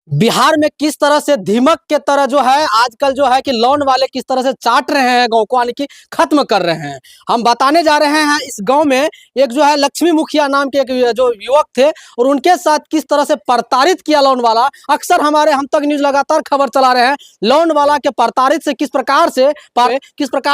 बिहार में किस तरह से दीमक के तरह जो है आजकल जो है कि लोन वाले किस तरह से चाट रहे हैं गांव को, यानी कि खत्म कर रहे हैं। हम बताने जा रहे हैं इस गांव में एक जो है लक्ष्मी मुखिया नाम के एक जो युवक थे और उनके साथ किस तरह से प्रताड़ित किया लोन वाला। अक्सर हम तक न्यूज लगातार खबर चला रहे हैं लोन वाला के प्रताड़ित से किस प्रकार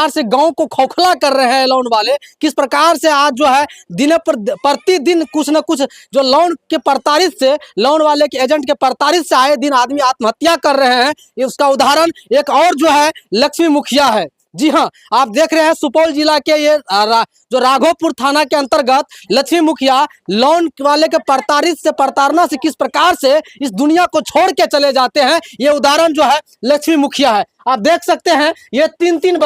से गाँव को खोखला कर रहे हैं लोन वाले, किस प्रकार से आज जो है दिन प्रतिदिन कुछ न कुछ जो लोन के प्रताड़ित से, लोन वाले के एजेंट के प्रताड़ित से आए दिन आदमी आत्महत्या कर रहे हैं। ये उसका उदाहरण एक और जो है लक्ष्मी मुखिया है। जी हाँ, आप देख रहे हैं सुपौल जिला के ये जो राघोपुर थाना के अंतर्गत लक्ष्मी मुखिया लोन वाले के प्रताड़ना से किस प्रकार से इस दुनिया को छोड़ के चले जाते हैं, ये उदाहरण जो है लक्ष्मी मुखिया है। आप देख सकते हैं ये तीन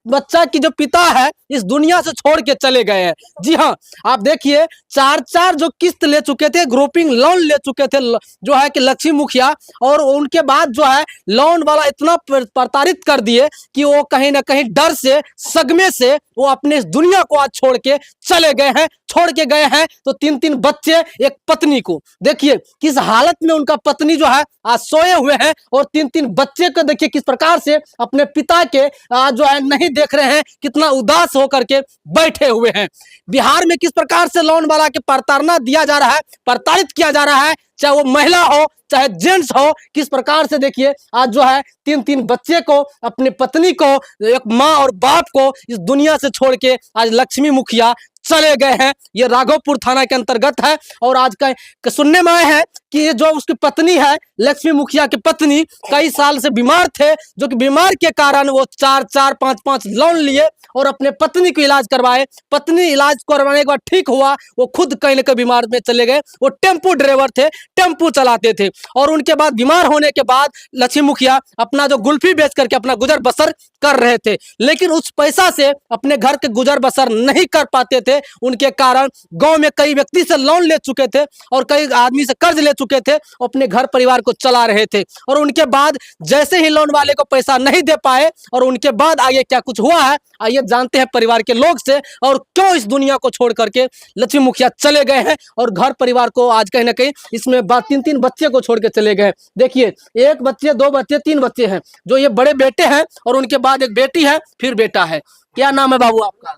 बच्चा की जो पिता है इस दुनिया से छोड़ के चले गए हैं। जी हाँ, आप देखिए चार जो किस्त ले चुके थे, ग्रुपिंग लोन ले चुके थे जो है कि लक्ष्मी मुखिया, और उनके बाद जो है लोन वाला इतना प्रताड़ित कर दिए कि वो कहीं ना कहीं डर से, सदमे से वो अपने इस दुनिया को आज छोड़ के चले गए हैं। छोड़ के गए हैं तो तीन बच्चे, एक पत्नी को देखिए किस हालत में उनका पत्नी जो है आज सोए हुए हैं, और तीन बच्चे को देखिए किस प्रकार से अपने पिता के जो है नहीं देख रहे हैं, कितना उदास होकर के बैठे हुए हैं। बिहार में किस प्रकार से लोन वाला के प्रताड़ना दिया जा रहा है, प्रताड़ित किया जा रहा है, चाहे वो महिला हो चाहे जेंट्स हो, किस प्रकार से देखिए आज जो है तीन बच्चे को, अपनी पत्नी को, एक माँ और बाप को इस दुनिया से छोड़ के आज लक्ष्मी मुखिया चले गए हैं। ये राघोपुर थाना के अंतर्गत है। और आज का सुनने में आया है कि ये जो उसकी पत्नी है, लक्ष्मी मुखिया की पत्नी कई साल से बीमार थे, जो कि बीमार के कारण वो 4-5 लोन लिए और अपने पत्नी को इलाज करवाए। पत्नी इलाज करवाने के बाद ठीक हुआ, वो खुद कहीं ना कहीं बीमार में चले गए। वो टेम्पू ड्राइवर थे, टेम्पू चलाते थे, और उनके बाद बीमार होने के बाद लक्ष्मी मुखिया अपना जो गुल्फी बेच करके अपना गुजर बसर कर रहे थे, लेकिन उस पैसा से अपने घर के गुजर बसर नहीं कर पाते थे। उनके कारण गांव में कई व्यक्ति से लोन ले चुके थे और कई आदमी से कर्ज ले चुके थे, अपने घर परिवार को चला रहे थे। और उनके बाद जैसे ही लोन वाले को पैसा नहीं दे पाए, और उनके बाद आगे क्या कुछ हुआ है आइए जानते हैं परिवार के लोग से, और क्यों इस दुनिया को छोड़ करके लक्ष्मी मुखिया चले गए हैं और घर परिवार को आज कहीं ना कहीं इसमें तीन बच्चे को छोड़ के चले गए। देखिए 1 बच्चे, 2 बच्चे, 3 बच्चे हैं, जो ये बड़े बेटे हैं और उनके बाद एक बेटी है, फिर बेटा है। क्या नाम है बाबू आपका?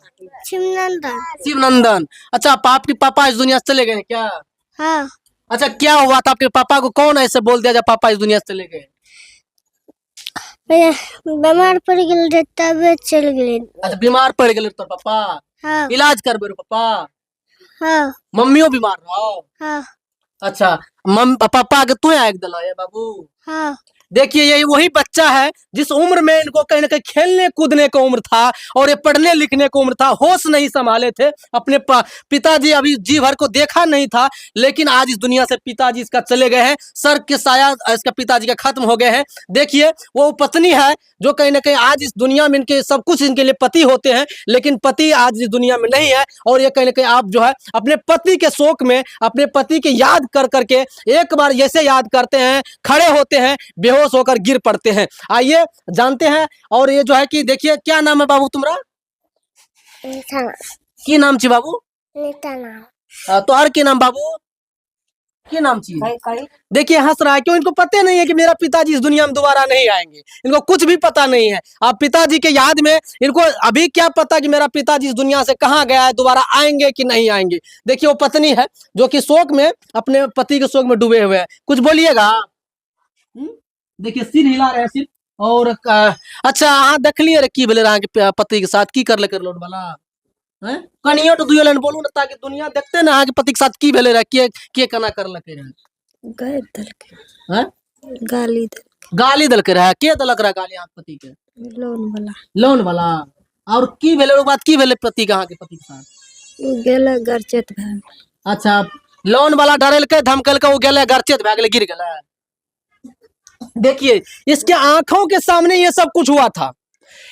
शिवनंदन। अच्छा, आपके पापा इस दुनिया से चले गए क्या? हाँ। अच्छा, क्या हुआ था आपके पापा को? कौन ऐसे बोल दिया जब पापा इस दुनिया से चले गए? बीमार पड़ गए तब चल गए। अच्छा, बीमार पड़ गए तो पापा? हाँ। इलाज करबे रो पापा? हाँ। मम्मियों बीमार रहो? हाँ। अच्छा, पापा के तू आग दिला है बाबू? हाँ। देखिए यही वही बच्चा है जिस उम्र में इनको कहीं ना कहीं खेलने कूदने का उम्र था और ये पढ़ने लिखने का उम्र था, होश नहीं संभाले थे। अपने पिताजी अभी जी भर को देखा नहीं था, लेकिन आज इस दुनिया से पिताजी इसका चले गए हैं। सर के साया इसका पिताजी का खत्म हो गए हैं। देखिए वो पत्नी है जो कहीं ना कहीं आज इस दुनिया में, इनके सब कुछ इनके लिए पति होते हैं, लेकिन पति आज इस दुनिया में नहीं है। और ये कहीं ना कहीं आप जो है अपने पति के शोक में, अपने पति के याद कर करके एक बार जैसे याद करते हैं, खड़े होते हैं, बेहोश होकर गिर पड़ते हैं। आइए जानते हैं। और ये जो है कि देखिए, क्या नाम है बाबू तुम्हारा? की नाम छी बाबू? तो और के नाम बाबू? की नाम छी? देखिए हंस रहा है, क्यों? इनको पता नहीं है कि मेरा पिताजी इस दुनिया में दोबारा नहीं आएंगे। इनको कुछ भी पता नहीं है। आप पिताजी के याद में इनको अभी क्या पता कि मेरा पिताजी इस दुनिया से कहाँ गया है, दोबारा आएंगे कि नहीं आएंगे। देखिए वो पत्नी है जो कि शोक में, अपने पति के शोक में डूबे हुए हैं। कुछ बोलिएगा? देखिए सिर हिला रहे हैं, सिर। और अच्छा, हाँ देख लिए रे की भेले रहा के पति के साथ की कर ले कर लोड वाला हैं? कनियो तो दुयो लाइन बोलू ना, ताकि दुनिया देखते ना आगे पति के साथ की भेले रहा, के कना कर लके रहा? गाली दल के। हैं? गाली दल के रहा? के दलक रहा गाली आप पति के? लोन वाला। और की भेले बात, की भेले पति कहां के पति के साथ गेला गरचेत भाग? अच्छा, लोन वाला डरेल के धमकल के वो गेले गरचेत भाग ले, गिर गेला। देखिए इसके आंखों के सामने ये सब कुछ हुआ था।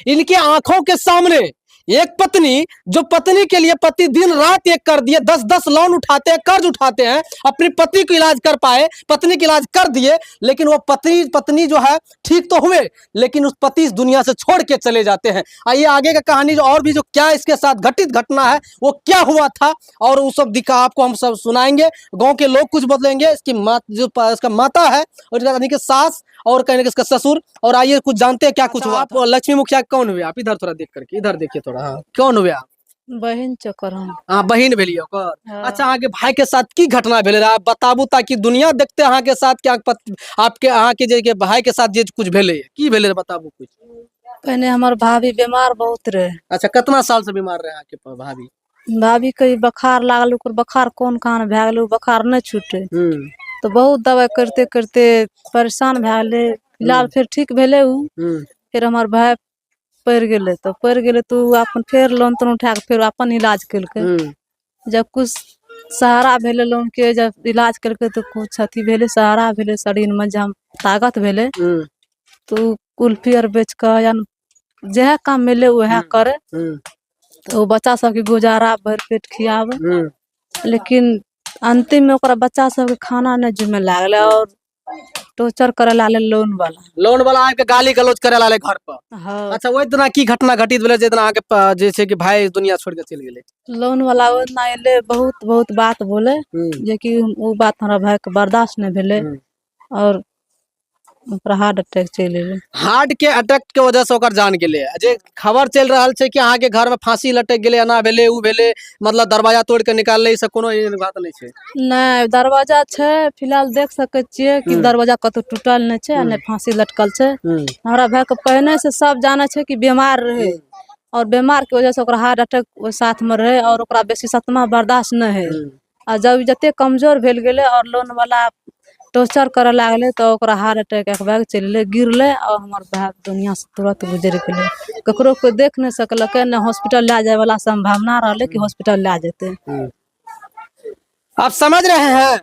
इनके आंखों के सामने एक पत्नी जो पत्नी के लिए पति दिन रात एक कर दिए, 10-10 लोन उठाते हैं, कर्ज उठाते हैं, अपनी पति को इलाज कर पाए, पत्नी का इलाज कर दिए, लेकिन वो पत्नी जो है ठीक तो हुए, लेकिन उस पति इस दुनिया से छोड़ के चले जाते हैं। आइए आगे का कहानी जो और भी जो क्या इसके साथ घटित घटना है वो क्या हुआ था और वो सब दिखा आपको हम सब सुनाएंगे। गांव के लोग कुछ बदलेंगे, इसकी इसका माता है और इसका सास और कहने के इसका ससुर। और आइए कुछ जानते हैं क्या कुछ हुआ। आप लक्ष्मी मुखिया कौन हुए? आप इधर थोड़ा देख करके, इधर देखिए थोड़ा। हाँ, कौन हुए आप? बहन चक्कर हम। हाँ, बहन भेलिए ओकर। हाँ। अच्छा, आगे भाई के साथ की घटना भेले रहा आप बताबू, ताकि दुनिया देखते अहाँ के साथ क्या आपके अहाँ के जे भाई के साथ जे कुछ भेले की भेले रहे, बताबू कुछ। पहले हमार भाभी बीमार बहुत रहे। अच्छा, कितना साल से बीमार रहे आपके भाभी? भाभी के बुखार लागल, ओकर बुखार कोन कान भए गेल, बुखार नहीं छूटे। तो बहुत दवाई करते करते परेशान भए गेले, इलाज फिर ठीक भेले उ। फिर हमार भाई पड़ गेले, तो पड़ गेले तो उ अपन फिर लोन तोन उठा के फिर अपन इलाज केलके। जब कुछ सहारा भेले लोन के, जब इलाज करके तो कुछ अथी भेले, सहारा भेले, शरीर में जब ताकत भेले तो कुल्फी और बेच के या जह काम मिले वह करे। तो बच्चा सबके गुजारा भर पेट खियावे, लेकिन अंतिम में ओकरा बच्चा सबके खाना नहीं जुमे लागले और टॉर्चर करे लाले लोन वाला आके गाली गलौज करे लाले घर पर। हाँ। अच्छा, वो इतना की घटना घटित भेले जितना आके जैसे कि भाई दुनिया छोड़ के चल गेले? लोन वाला उतना एले, बहुत बहुत बात बोले, जे कि वो बात हमारा भाई के बर्दाश्त नहीं भेले और हार्ट अटैक चल गेले। हार्ट के अटैक के वजह से ओकर जान गेले। जे खबर चल रहा है कि अहाँ के घर में फांसी लटक गेले, एना भेले उ भेले, मतलब दरवाजा तोड़ के निकाल ले, कोनो बात नहीं छे। नहीं, दरवाजा छे, फिलहाल देख सके छिए कि दरवाजा कतो टूटल नहीं छे, ने फांसी लटकल छे। हमारा भाई के पहले से सब जाने छे कि बीमार रहे और बीमार के वजह से ओकरा हार्ट अटैक वो साथ में रहे और ओकरा बेसी सतमा बर्दाश्त नहीं है। और जब जते कमजोर भेल गेले और लोन वाला टॉर्चर करे लागले तो ओकरा हार्ट अटैक एक बार चलले, गिरले और हमार भाई दुनिया से तुरंत गुजर गेले। ककरो कोई देख नहीं सकलक, न हॉस्पिटल ले जाए वाला संभावना रहले कि हॉस्पिटल ले जेते। आप समझ रहे हैं?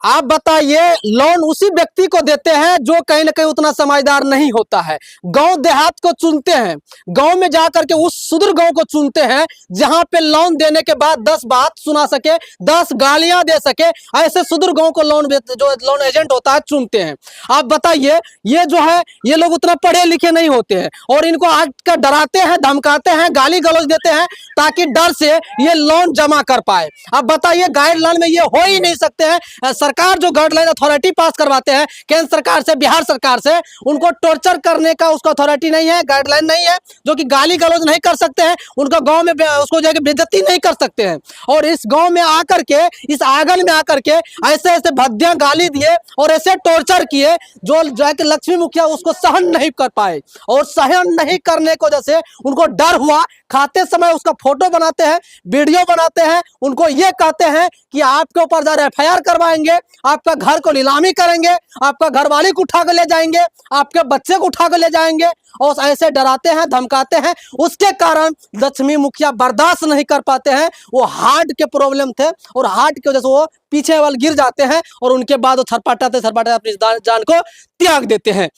आप बताइए, लोन उसी व्यक्ति को देते हैं जो कहीं ना कहीं उतना समझदार नहीं होता है। गांव देहात को चुनते हैं, गांव में जाकर के उस सुदूर गांव को चुनते हैं जहां पे लोन देने के बाद 10 बात सुना सके, 10 गालियां दे सके, ऐसे सुदूर गांव को जो लोन एजेंट होता है चुनते हैं। आप बताइए, ये जो है ये लोग उतना पढ़े लिखे नहीं होते हैं और इनको आज का डराते हैं, धमकाते हैं, गाली गलौज देते हैं ताकि डर से ये लोन जमा कर पाए। आप बताइए, गाइडलाइन में ये हो ही नहीं सकते हैं। सरकार जो गाइडलाइन अथॉरिटी पास करवाते हैं केंद्र सरकार से, बिहार सरकार से, उनको टॉर्चर करने का उसका अथॉरिटी नहीं है, गाइडलाइन नहीं है, जो कि गाली गलौज नहीं कर सकते हैं, उनका गांव में उसको जाके बेइज्जती नहीं कर सकते हैं। और इस गांव में आकर के, इस आंगन में आकर के ऐसे ऐसे भद्दियां गाली दिए और ऐसे टॉर्चर किए जो जाके लक्ष्मी मुखिया उसको सहन नहीं कर पाए। और सहन नहीं करने की वजह से उनको डर हुआ, खाते समय उसका फोटो बनाते हैं, वीडियो बनाते हैं, उनको ये कहते हैं कि आपके ऊपर जरा FIR करवाएंगे, आपका घर को नीलामी करेंगे, आपका घरवाली को उठा कर ले जाएंगे, आपके बच्चे को उठा कर ले जाएंगे, और ऐसे डराते हैं, धमकाते हैं। उसके कारण लक्ष्मी मुखिया बर्दाश्त नहीं कर पाते हैं। वो हार्ट के प्रॉब्लम थे और हार्ट की वजह से वो पीछे वाले गिर जाते हैं और उनके बाद वो थरपटाते अपनी जान को त्याग देते हैं।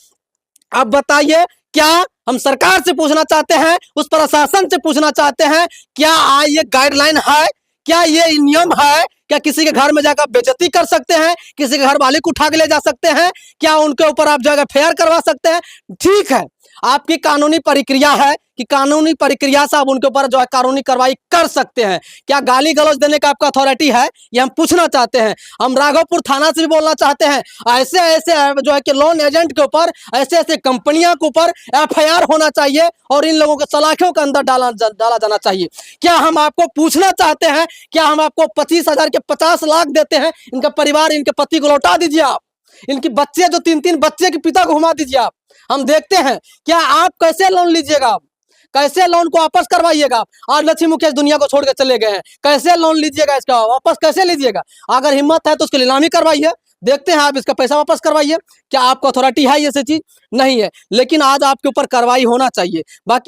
अब बताइए, क्या हम सरकार से पूछना चाहते हैं, उस प्रशासन से पूछना चाहते हैं, क्या ये गाइडलाइन है, क्या ये नियम है? क्या किसी के घर में जाकर बेइज्जती कर सकते हैं, किसी के घर वाले को उठा के ले जा सकते हैं? क्या उनके ऊपर आप जाकर FIR करवा सकते हैं? ठीक है, आपकी कानूनी प्रक्रिया है कि कानूनी प्रक्रिया से आप उनके ऊपर जो है कानूनी कार्रवाई कर सकते हैं। क्या गाली गलौज देने का आपका अथॉरिटी है, ये हम पूछना चाहते हैं। हम राघोपुर थाना से भी बोलना चाहते हैं, ऐसे ऐसे जो है कि लोन एजेंट के ऊपर, ऐसे ऐसे कंपनियों के ऊपर FIR होना चाहिए और इन लोगों को सलाखों के अंदर डाला जाना चाहिए। क्या हम आपको पूछना चाहते हैं, क्या हम आपको 25,000 के 50 लाख देते हैं, इनका परिवार, इनके पति को लौटा दीजिए आप, इनकी बच्चे जो 3-3 बच्चे के पिता को घुमा दीजिए आप। हम देखते हैं क्या आप कैसे लोन लीजिएगा, कैसे लोन को वापस करवाइएगा। आज लक्ष्मी मुखिया दुनिया को छोड़ के चले गए हैं, कैसे लोन लीजिएगा, इसका वापस कैसे लीजिएगा? अगर हिम्मत है तो उसकी नीलामी करवाइए, देखते हैं आप इसका पैसा वापस करवाइए। क्या आपको अथॉरिटी है ये चीज? नहीं है, लेकिन आज आपके ऊपर कार्रवाई होना चाहिए। बाकी